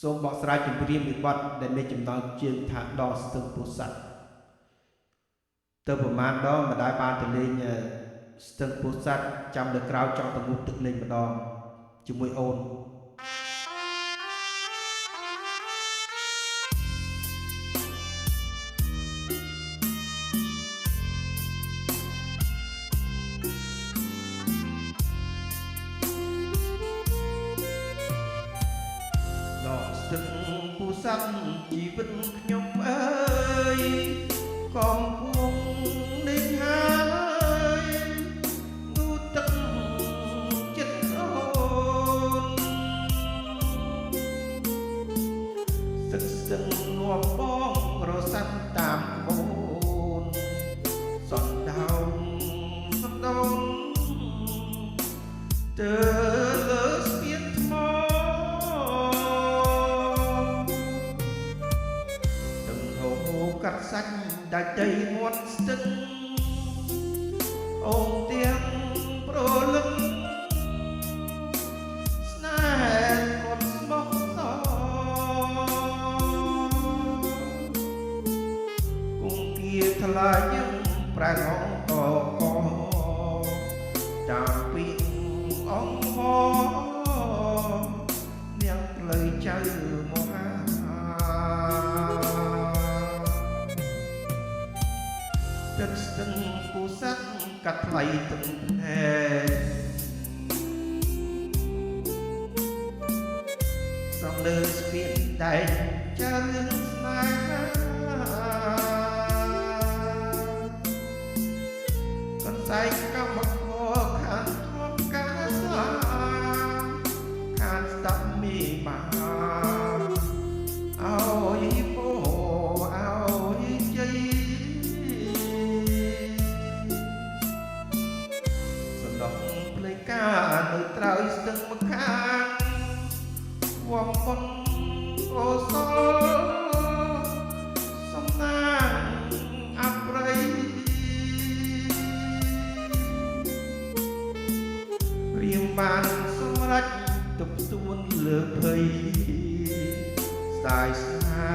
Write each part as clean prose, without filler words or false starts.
សូមបកស្រាយចម្រៀងមួយបទដែលមានចំណងជើងថាដងស្ទឹងពោធិ៍សាត់ទៅប្រមាណដងម្ដាយបានទៅលេងស្ទឹងពោធិ៍សាត់ចាំលើក្រៅចង់ទៅងូតទឹកលេងម្ដងជាមួយអូនស្ទឹងពោធិ៍សាត់ជីវិតខ្ញុំអើយកំពុងលេងហើយងូតទឹកចិត្តអូនទឹកស្ទឹងងាប់បងរសាត់តាមបូនសន្ដោងសន្ដោងទៅលើស្ពានថ្មកាត់សាច់ដាច់ដីមាត់ស្ទឹងអូនទាំងប្រលឹងស្នេហ៍គាត់ស្មោះសរគង់គៀថ្លាយើងប្រែងអង្គកតាមពីអង្គហនាងផ្លូវចៅមកទឹកស្ទឹងពោធិ៍សាត់កាត់ថ្លៃទឹកភ្នែកសំលើស្ពានដែកចារឿងស្នេហាកន្សែងកម្មករខាងធំការស្លាខាងស្ដាប់មីបាអោយពោអោយជ័យការនៅត្រើយស្ទឹងម្ខាងវងបុនអូសលសំណាងអប្រិយរៀងបានសម្រេចទប់ទួនលើភ័យស្ដាយស្នេ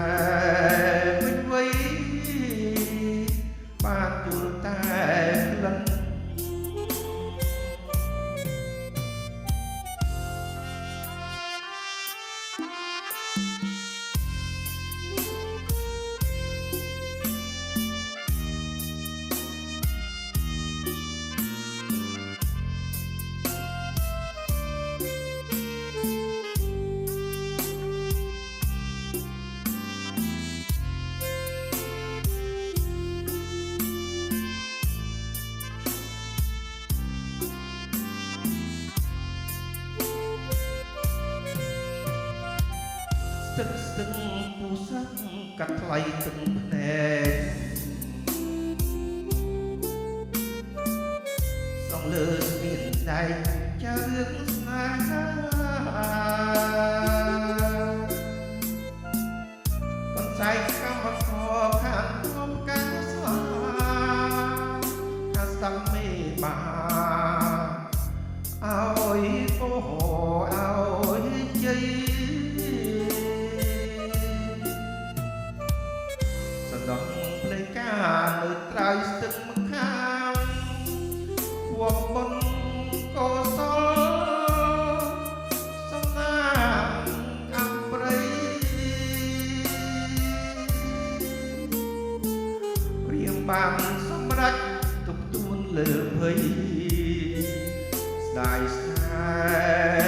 ហ៍វិញវ័យបានយល់តែក្លិនទឹកស្ទឹងពោធិ៍សាត់កាត់ថ្លៃទឹកភ្នែកសងលើស្ពានដែកចារឿងស្នេហាកន្សែងកម្មករខាងធំការស្លាខាងស្ដាប់មេបាអោយពោអោយជ័យដល់ផ្លេការនៅត្រើយស្ទឹងម្ខាងវងបុនកោសលសំណាងអប្រិយរៀងបានសម្រេចទប់ទួនលើភ័យស្ដាយស្នេហ៍